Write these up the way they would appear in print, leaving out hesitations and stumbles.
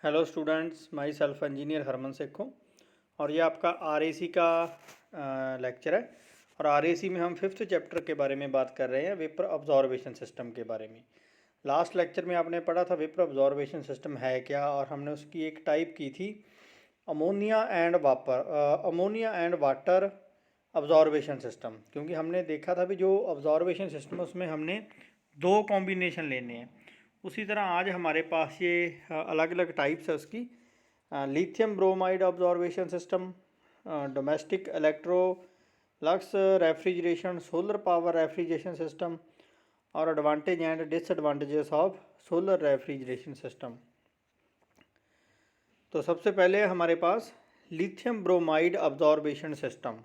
Hello students, myself engineer Harman Sheikh हूँ। और ये आपका आरएसी का लेक्चर है। और आरएसी में हम 5th चैप्टर के बारे में बात कर रहे हैं, वेपर ऑब्जॉर्वेशन सिस्टम के बारे में। लास्ट लेक्चर में आपने पढ़ा था वेपर ऑब्जॉर्वेशन सिस्टम है क्या, और हमने उसकी एक टाइप की थी अमोनिया एंड वाटर ऑब्जॉर्वेशन सिस्टम। क्योंकि हमने देखा था भी जो ऑब्जॉर्वेशन सिस्टम है उसमें हमने दो कॉम्बिनेशन लेने हैं। उसी तरह आज हमारे पास ये अलग अलग टाइप्स है उसकी। Lithium bromide observation system, domestic Electrolux refrigeration, solar power refrigeration system, और advantage and disadvantages of solar refrigeration system. तो सबसे पहले हमारे पास lithium bromide observation system.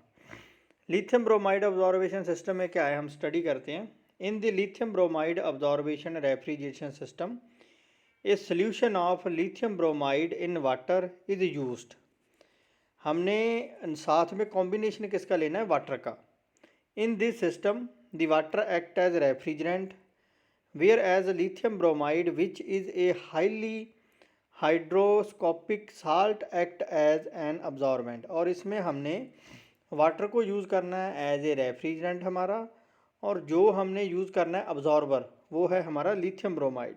Lithium bromide observation system में क्या है, हम स्टडी करते हैं। In the lithium bromide observation refrigeration system a solution of lithium bromide in water is used. हमने साथ में कॉम्बिनेशन किसका लेना है, वाटर का। In this system the water act as refrigerant, whereas lithium bromide which is a highly hydroscopic salt act as an absorbent. और इसमें हमने वाटर को यूज़ करना है एज ए रेफ्रिजरेंट हमारा, और जो हमने यूज़ करना है अब्जॉर्बर वो है हमारा lithium bromide.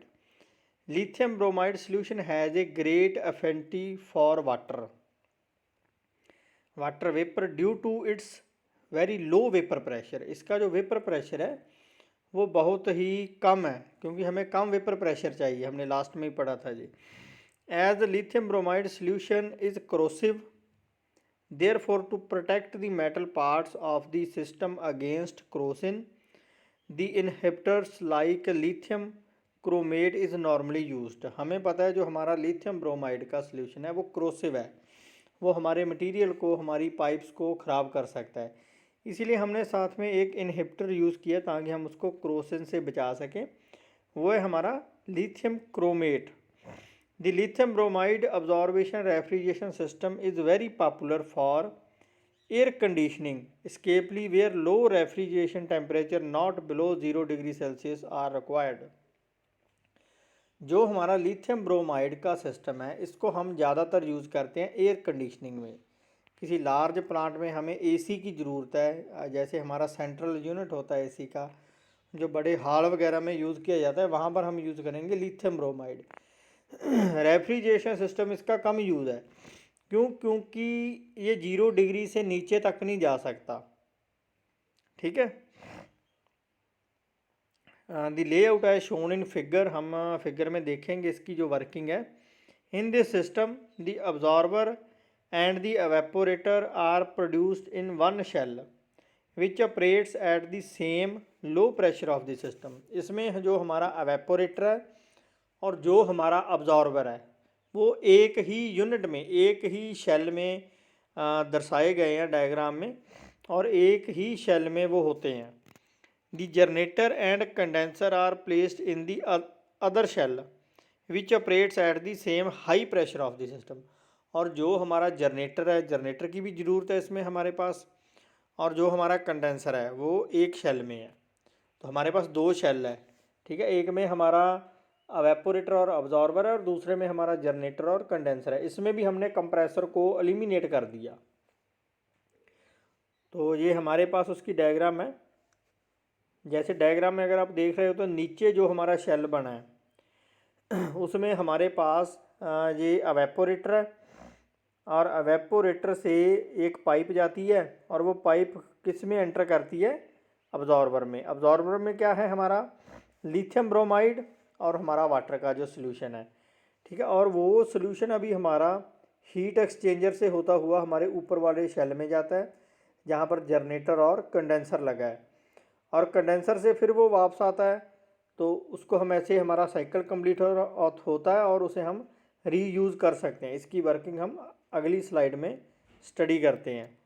Lithium bromide solution has a great affinity for water vapour due to its very low vapour pressure. इसका जो वेपर प्रेशर है वो बहुत ही कम है, क्योंकि हमें कम वेपर प्रेशर चाहिए, हमने लास्ट में ही पढ़ा था जी। As lithium bromide solution is corrosive, therefore to protect the metal parts of the system against corrosion, the inhibitors like lithium chromate is normally used. हमें पता है जो हमारा लिथियम ब्रोमाइड का सॉल्यूशन है वो क्रोसिव है, वो हमारे मटेरियल को, हमारी पाइप्स को ख़राब कर सकता है। इसीलिए हमने साथ में एक इनहिबिटर यूज़ किया ताकि हम उसको क्रोसन से बचा सकें, वो है हमारा lithium chromate. The lithium bromide absorption refrigeration system is very popular for air conditioning, especially where low refrigeration temperature not below 0 degree Celsius are required। जो हमारा लिथियम ब्रोमाइड का सिस्टम है इसको हम ज़्यादातर यूज़ करते हैं एयर कंडीशनिंग में। किसी लार्ज प्लांट में हमें एसी की ज़रूरत है, जैसे हमारा सेंट्रल यूनिट होता है एसी का, जो बड़े हॉल वगैरह में यूज़ किया जाता है, वहाँ पर हम यूज़ करेंगे लिथियम ब्रोमाइड। रेफ्रिजरेशन सिस्टम इसका कम यूज़ है, क्योंकि ये 0 डिग्री से नीचे तक नहीं जा सकता। ठीक है, द लेआउट है शोन इन फिगर, हम फिगर में देखेंगे इसकी जो वर्किंग है। In this system the absorber and the evaporator are produced in one shell which operates at the same low pressure of the system. इसमें जो हमारा एवेपोरेटर है और जो हमारा अब्जॉर्बर है वो एक ही यूनिट में, एक ही शेल में दर्शाए गए हैं डायग्राम में, और एक ही शेल में वो होते हैं। The generator and condenser are placed in the other shell which operates at the same high pressure of the system. और जो हमारा जनरेटर है, जनरेटर की भी ज़रूरत है इसमें हमारे पास, और जो हमारा कंडेंसर है वो एक शेल में है। तो हमारे पास दो शेल है, ठीक है। एक में हमारा एवेपोरेटर और अब्जॉर्बर है और दूसरे में हमारा जनरेटर और कंडेंसर है। इसमें भी हमने कंप्रेसर को एलिमिनेट कर दिया। तो ये हमारे पास उसकी डायग्राम है। जैसे डायग्राम में अगर आप देख रहे हो तो नीचे जो हमारा शेल बना है उसमें हमारे पास ये एवेपोरेटर है, और एवेपोरेटर से एक पाइप जाती है और वो पाइप किस में एंटर करती है, अब्जॉर्बर में। अब्जॉर्बर में क्या है हमारा लिथियम ब्रोमाइड और हमारा वाटर का जो सॉल्यूशन है, ठीक है। और वो सॉल्यूशन अभी हमारा हीट एक्सचेंजर से होता हुआ हमारे ऊपर वाले शेल में जाता है जहाँ पर जनरेटर और कंडेंसर लगा है, और कंडेंसर से फिर वो वापस आता है। तो उसको हम ऐसे, हमारा साइकिल कंप्लीट होता है और उसे हम रीयूज़ कर सकते हैं। इसकी वर्किंग हम अगली स्लाइड में स्टडी करते हैं।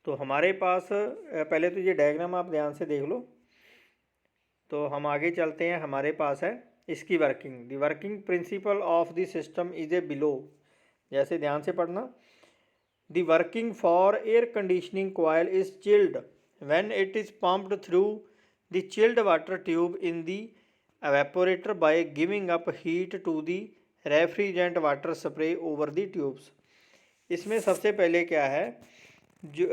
तो हमारे पास पहले तो ये डायग्राम आप ध्यान से देख लो। तो हम आगे चलते हैं, हमारे पास है इसकी working. The working principle of the system is a below. जैसे ध्यान से पढ़ना। The working for air conditioning coil is chilled when it is pumped through the chilled water tube in the evaporator by giving up heat to the refrigerant water spray over the tubes. इसमें सबसे पहले क्या है, जो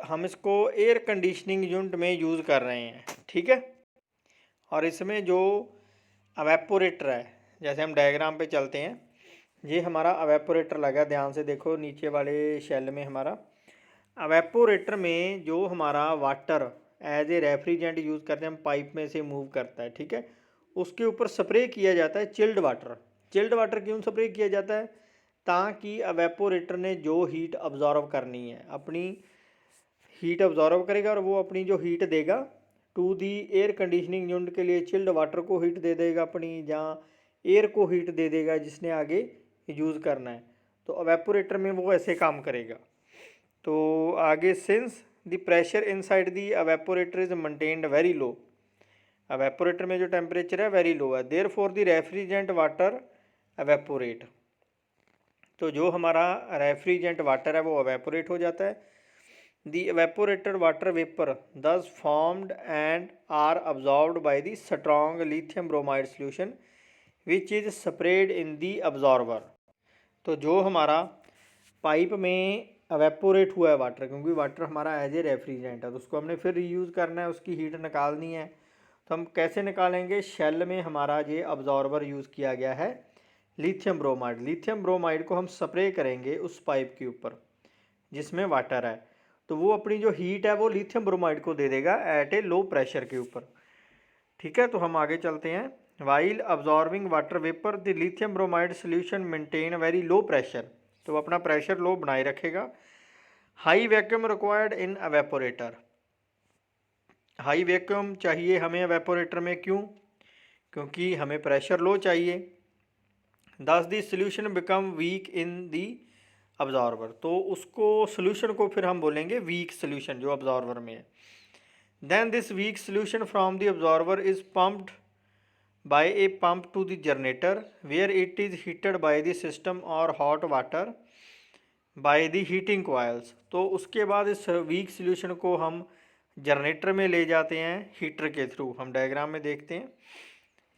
हम इसको air conditioning unit में use कर रहे हैं, ठीक है। और इसमें जो अवेपोरेटर है, जैसे हम डायग्राम पे चलते हैं, ये हमारा अवेपोरेटर लगा, ध्यान से देखो नीचे वाले शेल में हमारा अवेपोरेटर में जो हमारा water as a refrigerant use करते हैं, हम पाइप में से मूव करता है, ठीक है। उसके ऊपर स्प्रे किया जाता है चिल्ड वाटर। चिल्ड वाटर क्यों स्प्रे किया जाता है, ताकि अवेपोरेटर ने जो हीट अब्जॉर्व करनी है, अपनी हीट अब्जॉर्व करेगा और वो अपनी जो हीट देगा to the air conditioning unit के लिए चिल्ड वाटर को हीट दे देगा अपनी, जहाँ एयर को हीट दे देगा जिसने आगे यूज़ करना है। तो अवेपोरेटर में वो ऐसे काम करेगा। तो आगे, since the pressure inside the evaporator is maintained very low, evaporator में जो टेम्परेचर है वेरी लो है, therefore the refrigerant water evaporate. तो जो हमारा रेफ्रिजरेंट वाटर है वो अवेपोरेट हो जाता है। The evaporated water vapor thus formed and are absorbed by the strong lithium bromide solution which is sprayed in the absorber। तो जो हमारा पाइप में अवेपोरेट हुआ है वाटर, क्योंकि वाटर हमारा एज ए रेफ्रिजरेंट है, तो उसको हमने फिर रीयूज़ करना है, उसकी हीट निकालनी है। तो हम कैसे निकालेंगे, शेल में हमारा ये अब्जॉर्बर यूज़ किया गया है लिथियम ब्रोमाइड। लिथियम ब्रोमाइड को हम स्प्रे करेंगे उस पाइप के ऊपर जिसमें वाटर है, तो वो अपनी जो हीट है वो लिथियम ब्रोमाइड को दे देगा एट ए लो प्रेशर के ऊपर, ठीक है। तो हम आगे चलते हैं। While absorbing water vapour the lithium bromide solution maintain very low pressure, तो अपना प्रेशर लो बनाए रखेगा। High vacuum required in अवेपोरेटर, high vacuum चाहिए हमें अवेपोरेटर में, क्यों, क्योंकि हमें प्रेशर लो चाहिए। दस the solution become weak in the absorber, तो उसको सोल्यूशन को फिर हम बोलेंगे वीक सोल्यूशन जो अब्जॉर्बर में है। Then this weak solution from the absorber is pumped by a pump to the generator where it is heated by the system और hot water by the heating coils. तो उसके बाद इस week solution को हम generator में ले जाते हैं हीटर के थ्रू। हम डायग्राम में देखते हैं,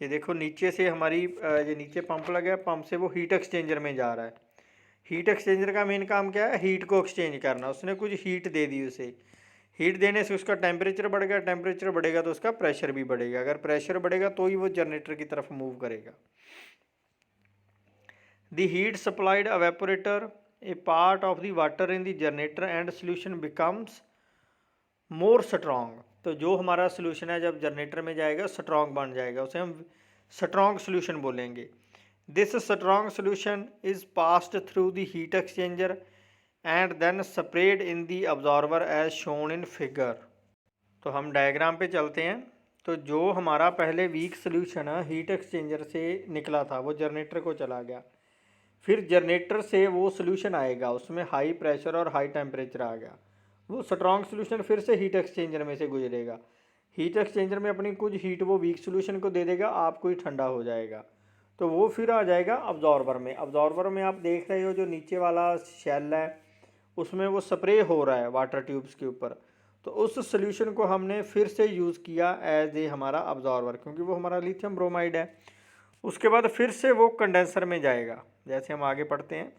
ये देखो नीचे से हमारी ये नीचे पंप लगा है, पंप से वो हीट एक्सचेंजर में जा रहा है। हीट एक्सचेंजर का मेन काम क्या है, हीट को एक्सचेंज करना। उसने कुछ हीट दे दी, उसे हीट देने से उसका टेम्परेचर बढ़ेगा, टेम्परेचर बढ़ेगा तो उसका प्रेशर भी बढ़ेगा, अगर प्रेशर बढ़ेगा तो ही वो जनरेटर की तरफ मूव करेगा। The heat supplied अवेपोरेटर A part of the water in the generator and solution becomes more strong. तो जो हमारा सोल्यूशन है जब जनरेटर में जाएगा स्ट्रॉन्ग बन जाएगा, उसे हम स्ट्रॉन्ग सोल्यूशन बोलेंगे। This strong solution is passed through the heat exchanger and then sprayed in the absorber as shown in figure। तो हम डायग्राम पे चलते हैं। तो जो हमारा पहले वीक सोल्यूशन है हीट एक्सचेंजर से निकला था वो जनरेटर को चला गया, फिर जनरेटर से वो सोल्यूशन आएगा, उसमें हाई प्रेशर और हाई टेम्परेचर आ गया, वो स्ट्रॉन्ग सोल्यूशन फिर से हीट एक्सचेंजर में से गुजरेगा। हीट एक्सचेंजर में अपनी कुछ हीट वो वीक सोल्यूशन को दे देगा, आपको ही ठंडा हो जाएगा, तो वो फिर आ जाएगा अब्जॉर्बर में। अब्जॉर्बर में आप देख रहे हो जो नीचे वाला शेल है उसमें वो स्प्रे हो रहा है वाटर ट्यूब्स के ऊपर, तो उस सोल्यूशन को हमने फिर से यूज़ किया एज ए हमारा अब्जॉर्बर, क्योंकि वो हमारा लिथियम ब्रोमाइड है। उसके बाद फिर से वो कंडेंसर में जाएगा। जैसे हम आगे पढ़ते हैं,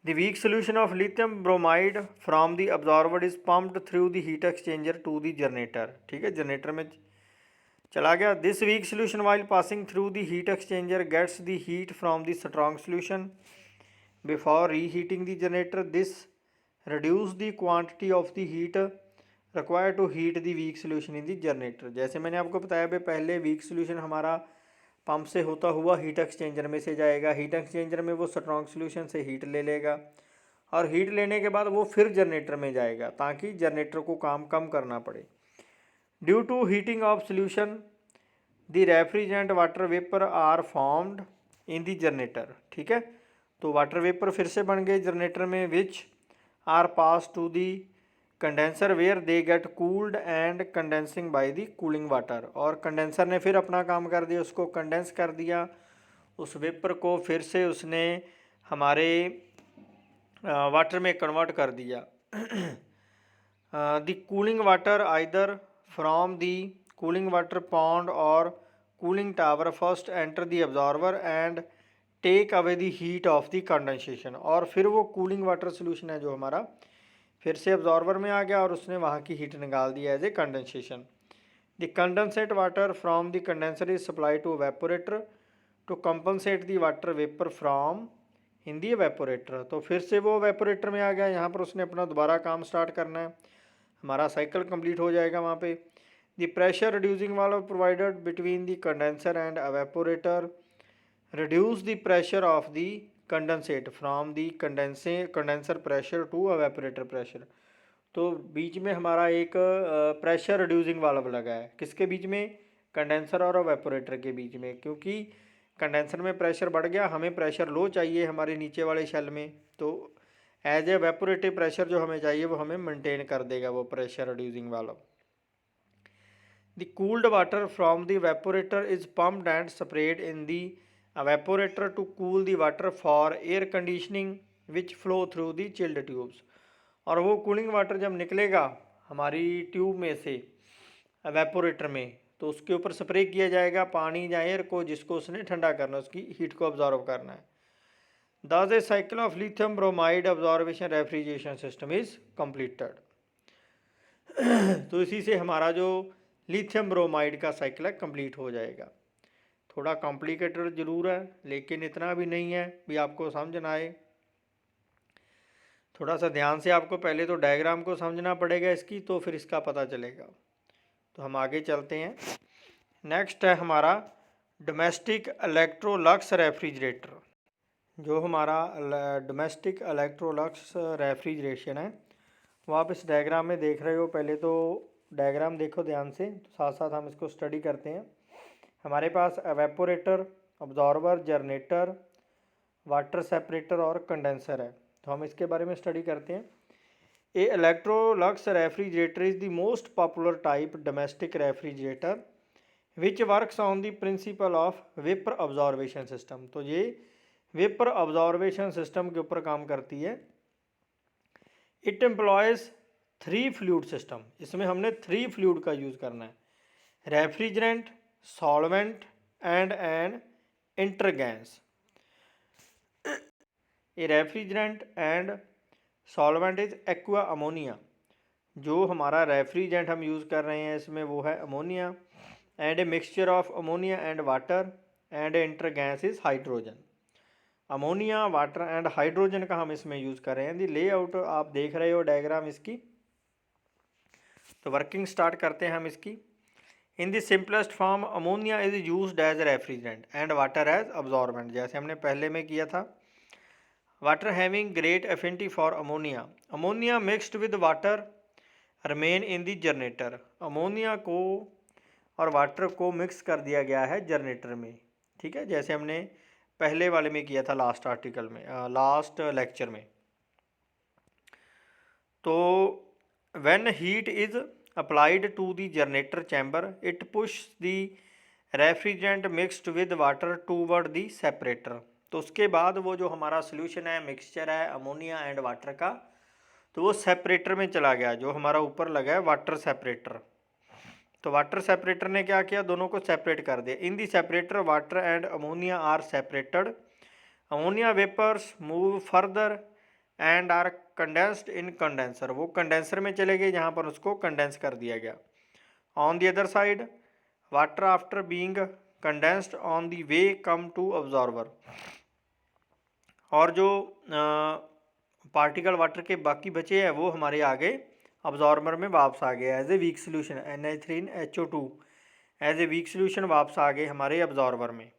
the weak solution of lithium bromide from the absorber is pumped through the heat exchanger to the generator, ठीक है, जनरेटर में चला गया। This weak solution while passing through the heat exchanger gets the heat from the strong solution before reheating the generator. This reduce the quantity of the heat required to heat the weak solution in the generator. जैसे मैंने आपको बताया भाई, पहले week solution हमारा pump से होता हुआ हीट एक्सचेंजर में से जाएगा, हीट एक्सचेंजर में वो स्ट्रॉन्ग सोल्यूशन से हीट ले लेगा और हीट लेने के बाद वो फिर जनरेटर में जाएगा ताकि जनरेटर को काम कम करना पड़े। Due to heating of solution the refrigerant water vapour are formed in the generator, ठीक है। तो वाटर वेपर फिर से बन गए जनरेटर में, which are pass to the condenser where they get cooled and condensing by the cooling water. और condenser ने फिर अपना काम कर दिया, उसको कंडेंस कर दिया, उस वेपर को फिर से उसने हमारे वाटर में कन्वर्ट कर दिया। The cooling water either from the cooling water pond और cooling tower first enter the absorber and take away the heat of the condensation, और फिर वो कूलिंग वाटर सोल्यूशन है जो हमारा फिर से अब्जॉर्वर में आ गया और उसने वहाँ की हीट निकाल दी as a condensation. The condensate water from the condenser is supply to evaporator to compensate the water vapour from in the evaporator. तो फिर से वो एवेपोरेटर में आ गया, यहाँ पर उसने अपना दोबारा काम स्टार्ट करना है, हमारा साइकिल कंप्लीट हो जाएगा वहाँ पे। The pressure reducing valve provided between the condenser and evaporator reduce the pressure of the condensate from the condenser pressure to evaporator pressure। तो बीच में हमारा एक प्रेशर रिड्यूसिंग वाल्व लगा है, किसके बीच में, कंडेंसर और एवेपोरेटर के बीच में, क्योंकि कंडेंसर में प्रेशर बढ़ गया, हमें प्रेशर लो चाहिए हमारे नीचे वाले शेल में, तो एज ए एवेपोरेटिव प्रेशर जो हमें चाहिए वो हमें मेंटेन कर देगा वो pressure reducing valve. The cooled water from the evaporator is pumped and sprayed in the evaporator to cool the water for air conditioning which flow through the chilled tubes। और वो कूलिंग वाटर जब निकलेगा हमारी tube में से evaporator में, तो उसके ऊपर स्प्रे किया जाएगा पानी या एयर को, जिसको उसने ठंडा करना है, उसकी हीट को ऑब्जॉर्व करना है। Thus a cycle of lithium bromide absorption refrigeration system is completed। तो इसी से हमारा जो लिथियम ब्रोमाइड का साइकिल है कंप्लीट हो जाएगा। थोड़ा कॉम्प्लिकेटेड ज़रूर है, लेकिन इतना भी नहीं है भी आपको समझ ना आए। थोड़ा सा ध्यान से आपको पहले तो डायग्राम को समझना पड़ेगा इसकी, तो फिर इसका पता चलेगा। तो हम आगे चलते हैं। नेक्स्ट है हमारा डोमेस्टिक इलेक्ट्रोलक्स रेफ्रिजरेटर। जो हमारा डोमेस्टिक इलेक्ट्रोलक्स रेफ्रिजरेशन है वो आप इस डायग्राम में देख रहे हो। पहले तो डायग्राम देखो ध्यान से, तो साथ साथ हम इसको स्टडी करते हैं। हमारे पास evaporator, observer, generator, water separator और कंडेंसर है, तो हम इसके बारे में स्टडी करते हैं। A Electrolux refrigerator is the most popular type domestic refrigerator which works on the principle of vapour observation system. तो ये वेपर ऑब्जॉर्वेशन सिस्टम के ऊपर काम करती है। It employs 3 fluid system. इसमें हमने 3 फ्लूइड का यूज़ करना है, refrigerant, solvent and an inert gas. A refrigerant and solvent is aqua ammonia. जो हमारा रेफ्रिजरेंट हम यूज़ कर रहे हैं इसमें वो है ammonia, and a mixture of ammonia and water, and inert gas is hydrogen. Ammonia, water and hydrogen का हम इसमें यूज़ कर रहे हैं। दी लेआउट आप देख रहे हो डायग्राम इसकी। तो वर्किंग स्टार्ट करते हैं हम इसकी। In the simplest form ammonia is used as refrigerant and water as absorbent, जैसे हमने पहले में किया था। Water having great affinity for ammonia. Ammonia mixed with water remain in the generator. Ammonia को और वाटर को मिक्स कर दिया गया है जनरेटर में, ठीक है, जैसे हमने पहले वाले में किया था लास्ट आर्टिकल में, लास्ट लेक्चर में। तो when heat is applied to the generator chamber it push the refrigerant mixed with water toward the separator. तो उसके बाद वो जो हमारा सोल्यूशन है, मिक्सचर है अमोनिया एंड वाटर का, तो वो सेपरेटर में चला गया, जो हमारा ऊपर लगा है वाटर सेपरेटर। तो वाटर सेपरेटर ने क्या किया, दोनों को सेपरेट कर दिया। In the separator water and ammonia are separated. Ammonia vapours move further and are condensed in condenser. वो कंडेंसर में चले गए जहाँ पर उसको कंडेंस कर दिया गया। On the other side water after being condensed on the way come to absorber. और जो पार्टिकल वाटर के बाकी बचे हैं वो हमारे आगे अब्जॉर्बर में वापस आ गए as a weak solution, NH3NHO2 as a weak solution वापस आ गए हमारे अब्जॉर्बर में।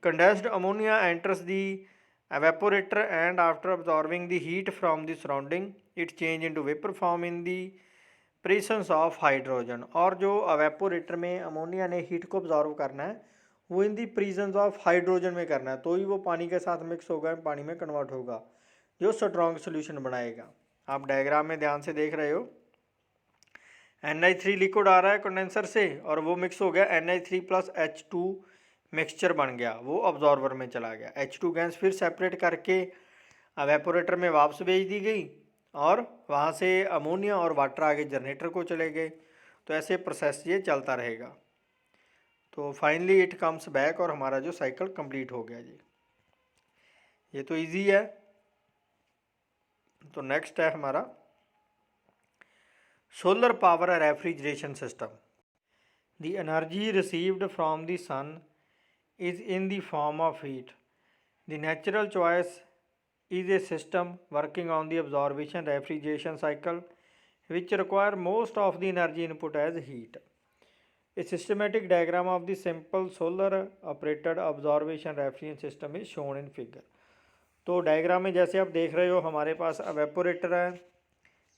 Condensed ammonia enters the evaporator and after absorbing the heat from the surrounding it change into vapor form in the presence of hydrogen। और जो evaporator में ammonia ने heat को ऑब्जॉर्व करना है वो इन दी प्रेजेंस ऑफ हाइड्रोजन में करना है, तो ही वो पानी के साथ मिक्स होगा, पानी में कन्वर्ट होगा, जो स्ट्रॉन्ग सोल्यूशन बनाएगा। आप डायग्राम में ध्यान से देख रहे हो, NH3 लिक्विड आ रहा है कंडेंसर से और वो मिक्स हो गया NH3 + H2 मिक्सचर बन गया, वो ऑब्जॉर्वर में चला गया। H2 गैस फिर सेपरेट करके एवेपोरेटर में वापस भेज दी गई और वहाँ से अमोनिया और वाटर आगे जनरेटर को चले गए। तो ऐसे प्रोसेस ये चलता रहेगा। तो फाइनली इट कम्स बैक और हमारा जो साइकिल कंप्लीट हो गया जी। ये तो इजी है। तो नेक्स्ट है हमारा solar power refrigeration system. The energy received from the sun is in the form of heat. The natural choice is a system working on the absorption refrigeration cycle which require most of the energy input as heat. A systematic diagram of the simple solar operated absorption refrigeration system is shown in figure. तो diagram में जैसे आप देख रहे हो हमारे पास evaporator है,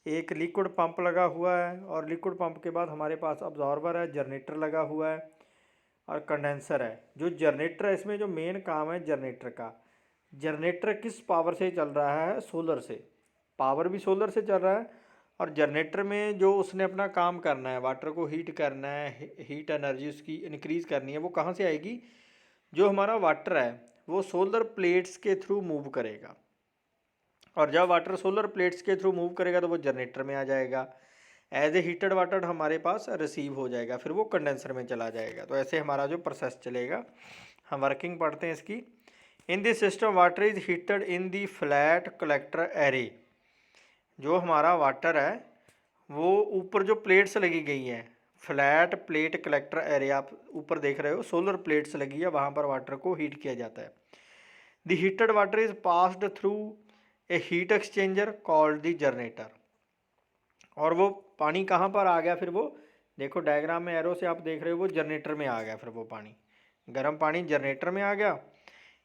एक लिक्विड पंप लगा हुआ है और लिक्विड पंप के बाद हमारे पास अब्जॉर्बर है, जनरेटर लगा हुआ है और कंडेंसर है। जो जनरेटर है इसमें जो मेन काम है जनरेटर का, जनरेटर किस पावर से चल रहा है? सोलर से। पावर भी सोलर से चल रहा है और जनरेटर में जो उसने अपना काम करना है, वाटर को हीट करना है, हीट एनर्जी उसकी इंक्रीज़ करनी है, वो कहाँ से आएगी? जो हमारा वाटर है वो सोलर प्लेट्स के थ्रू मूव करेगा और जब वाटर सोलर प्लेट्स के थ्रू मूव करेगा तो वो जनरेटर में आ जाएगा। एज ए हीटेड वाटर हमारे पास रिसीव हो जाएगा, फिर वो कंडेंसर में चला जाएगा। तो ऐसे हमारा जो प्रोसेस चलेगा, हम वर्किंग पढ़ते हैं इसकी। इन this system water is heated in the flat collector array. जो हमारा वाटर है वो ऊपर जो प्लेट्स लगी गई हैं, फ्लैट प्लेट कलेक्टर एरे आप ऊपर देख रहे हो, सोलर प्लेट्स लगी है, वहाँ पर वाटर को हीट किया जाता है। The heated water is passed through a heat exchanger called the generator. और वो पानी कहाँ पर आ गया? फिर वो देखो डायग्राम में एरो से आप देख रहे हो वो जनरेटर में आ गया। फिर वो पानी, गर्म पानी जनरेटर में आ गया।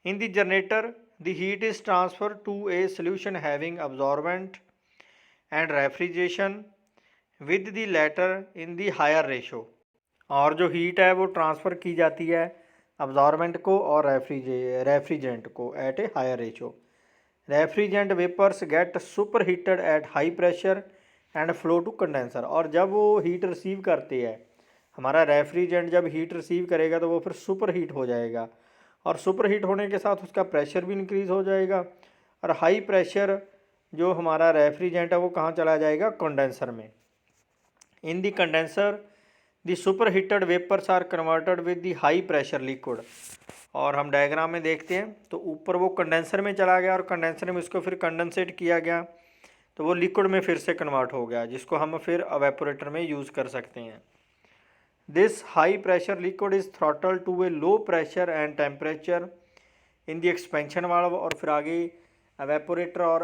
In the generator the heat is transfer to a solution having absorbent and refrigeration with the latter in the higher ratio. और जो हीट है वो ट्रांसफ़र की जाती है अब्जॉर्बेंट को और रेफ्रिजरेंट को at a higher ratio. Refrigerant vapours get super heated at high pressure and flow to condenser. और जब वो हीट रिसीव करते हैं, हमारा रेफ्रिजरेंट जब हीट रिसीव करेगा तो वो फिर सुपर हीट हो जाएगा और सुपर हीट होने के साथ उसका प्रेशर भी इंक्रीज़ हो जाएगा और हाई प्रेशर जो हमारा रेफ्रिजरेंट है वो कहाँ चला जाएगा? कंडेंसर में। In the condenser the superheated vapours are converted with the high pressure liquid. और हम डायग्राम में देखते हैं तो ऊपर वो कंडेंसर में चला गया और कंडेंसर में उसको फिर कंडेंसेट किया गया तो वो लिक्विड में फिर से कन्वर्ट हो गया, जिसको हम फिर एवेपोरेटर में यूज़ कर सकते हैं। This high pressure liquid is throttle to a low pressure and temperature in the expansion valve. और फिर आगे एवेपोरेटर और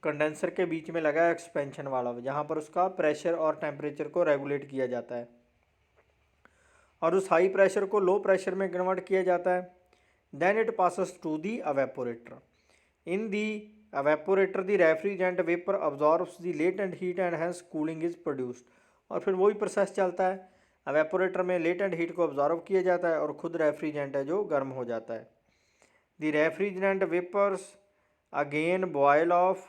कंडेंसर के बीच में लगा एक्सपेंशन वाल्व, जहाँ पर उसका प्रेशर और टेम्परेचर को रेगुलेट किया जाता है और उस हाई प्रेशर को लो प्रेशर में कन्वर्ट किया जाता है। Then it passes to the evaporator. In the evaporator the refrigerant vapour absorbs the latent heat and hence cooling is produced. और फिर वही प्रोसेस चलता है, एवेपोरेटर में लेटेंट हीट को अब्जॉर्ब किया जाता है और खुद रेफ्रिजरेंट है जो गर्म हो जाता है। The refrigerant vapours again boil off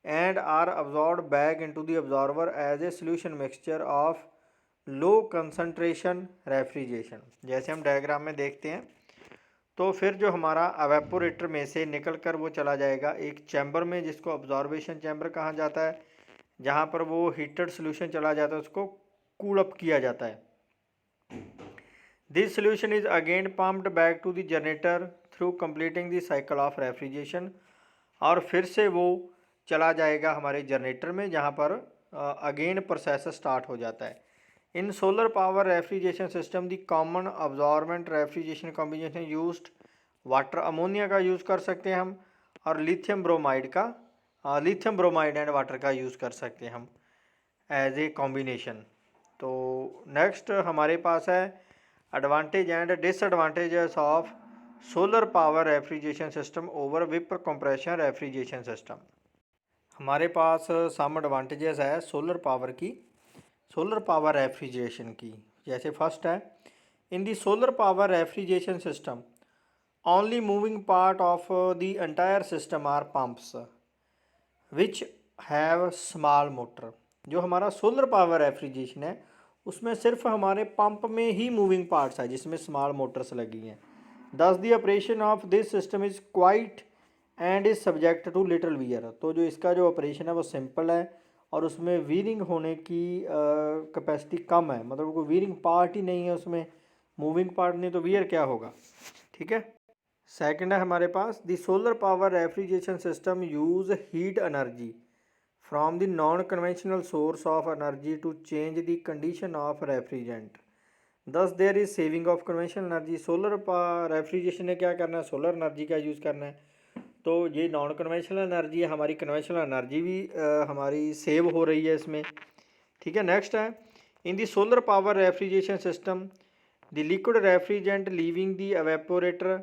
and are absorbed back into the absorber as a solution mixture of low concentration refrigeration। जैसे हम डायग्राम में देखते हैं तो फिर जो हमारा एवेपोरेटर में से निकल कर वो चला जाएगा एक चैम्बर में, जिसको ऑब्जॉर्वेशन चैम्बर कहा जाता है, जहाँ पर वो हीटेड सोल्यूशन चला जाता है, उसको कूल अप किया जाता है। This solution is again pumped back to the generator through completing the cycle of refrigeration. और फिर से वो चला जाएगा हमारे जनरेटर में, जहाँ पर अगेन प्रोसेस स्टार्ट हो जाता है। In solar power refrigeration system the common absorbent refrigeration combination used water, ammonia का यूज़ कर सकते हैं हम और लिथियम ब्रोमाइड का, लिथियम ब्रोमाइड एंड वाटर का यूज़ कर सकते हैं हम एज ए कॉम्बिनेशन। तो नेक्स्ट हमारे पास है advantage and disadvantages of solar power refrigeration system over vapour compression refrigeration system. हमारे पास सम एडवांटेजेस है सोलर पावर की, सोलर पावर रेफ्रिजरेशन की। जैसे फर्स्ट है, in the solar power refrigeration system only moving part of the entire system are pumps which have small motor. जो हमारा solar power refrigeration है उसमें सिर्फ हमारे पंप में ही मूविंग पार्ट्स है जिसमें स्मॉल मोटर्स लगी हैं। Thus the operation of this system is quiet and is subject to little wear. तो जो इसका जो ऑपरेशन है वो सिंपल है और उसमें वीरिंग होने की कैपेसिटी कम है, मतलब कोई वीरिंग पार्ट ही नहीं है उसमें, मूविंग पार्ट नहीं तो वियर क्या होगा, ठीक है। सेकंड है हमारे पास the solar power refrigeration system use heat energy from the non conventional source of energy to change the condition of refrigerant, thus there is saving of conventional energy. Solar refrigeration ने क्या करना है, solar energy का use करना है। तो ये non conventional energy है, हमारी कन्वेंशनल एनर्जी भी हमारी सेव हो रही है इसमें, ठीक है। नेक्स्ट है in the solar power refrigeration system the liquid refrigerant leaving the evaporator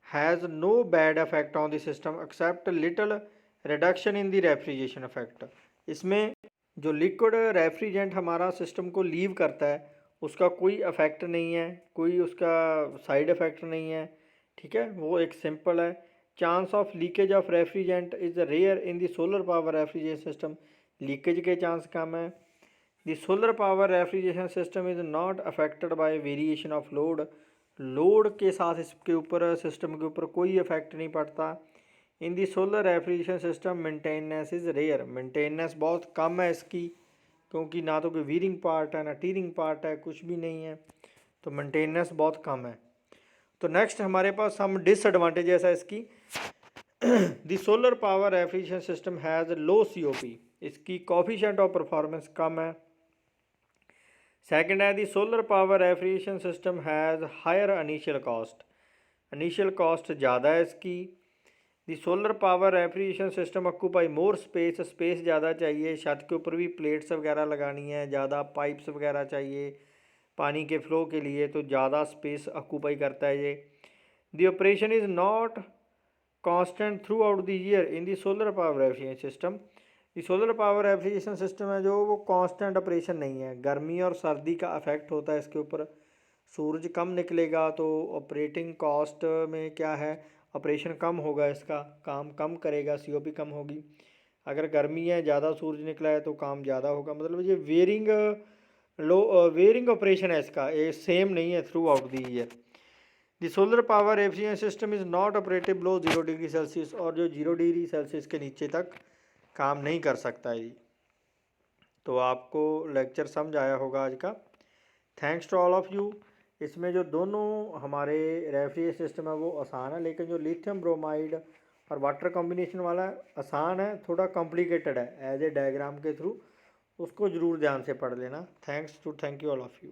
has no bad effect on the system except little reduction in the refrigeration effect. इसमें जो लिक्विड रेफ्रिजरेंट हमारा सिस्टम को लीव करता है उसका कोई effect नहीं है, कोई उसका साइड इफेक्ट नहीं है, ठीक है। वो एक सिंपल है। Chance of leakage of refrigerant is rare in the solar power refrigeration system, leakage के चांस कम है। The solar power refrigeration system is not affected by variation of load, load के साथ इसके ऊपर सिस्टम के ऊपर कोई इफेक्ट नहीं पड़ता। In the solar refrigeration system maintenance is rare, maintenance बहुत कम है इसकी, क्योंकि ना तो कोई वीरिंग पार्ट है ना टीरिंग पार्ट है, कुछ भी नहीं है, तो मेंटेनेंस बहुत कम है। तो नेक्स्ट हमारे पास हम डिसएडवांटेजेस है इसकी। The solar power refrigeration system has low COP, इसकी कोफिशिएंट ऑफ परफॉर्मेंस कम है। सेकंड है the solar power refrigeration system has higher initial cost, initial cost ज़्यादा है इसकी। The solar power refrigeration system occupy more space, space ज़्यादा चाहिए, छत के ऊपर भी प्लेट्स वगैरह लगानी है, ज़्यादा पाइप्स वगैरह चाहिए पानी के फ्लो के लिए, तो ज़्यादा स्पेस ऑक्यूपाई करता है ये। दी operation is not constant through out the year in the solar power refrigeration system, ये सोलर पावर रेफ्रिजरेशन सिस्टम है जो वो कांस्टेंट ऑपरेशन नहीं है, गर्मी और सर्दी का इफेक्ट होता है इसके ऊपर। सूरज कम निकलेगा तो ऑपरेटिंग कॉस्ट में क्या है, ऑपरेशन कम होगा, इसका काम कम करेगा, COP कम होगी। अगर गर्मी है ज़्यादा सूरज निकला है तो काम ज़्यादा होगा, मतलब ये वेरिंग ऑपरेशन है इसका, ये सेम नहीं है through out the year. The solar power refrigeration system is not operative below 0 degree Celsius, और जो 0 डिग्री सेल्सियस के नीचे तक काम नहीं कर सकता है जी। तो आपको लेक्चर समझ आया होगा आज का। Thanks to all of you. इसमें जो दोनों हमारे रेफ्रिजरेशन सिस्टम है वो आसान है, लेकिन जो लिथियम ब्रोमाइड और वाटर कॉम्बिनेशन वाला आसान है, थोड़ा कॉम्प्लिकेटेड है एज ए डायग्राम के थ्रू, उसको ज़रूर ध्यान से पढ़ लेना। Thank you all of you.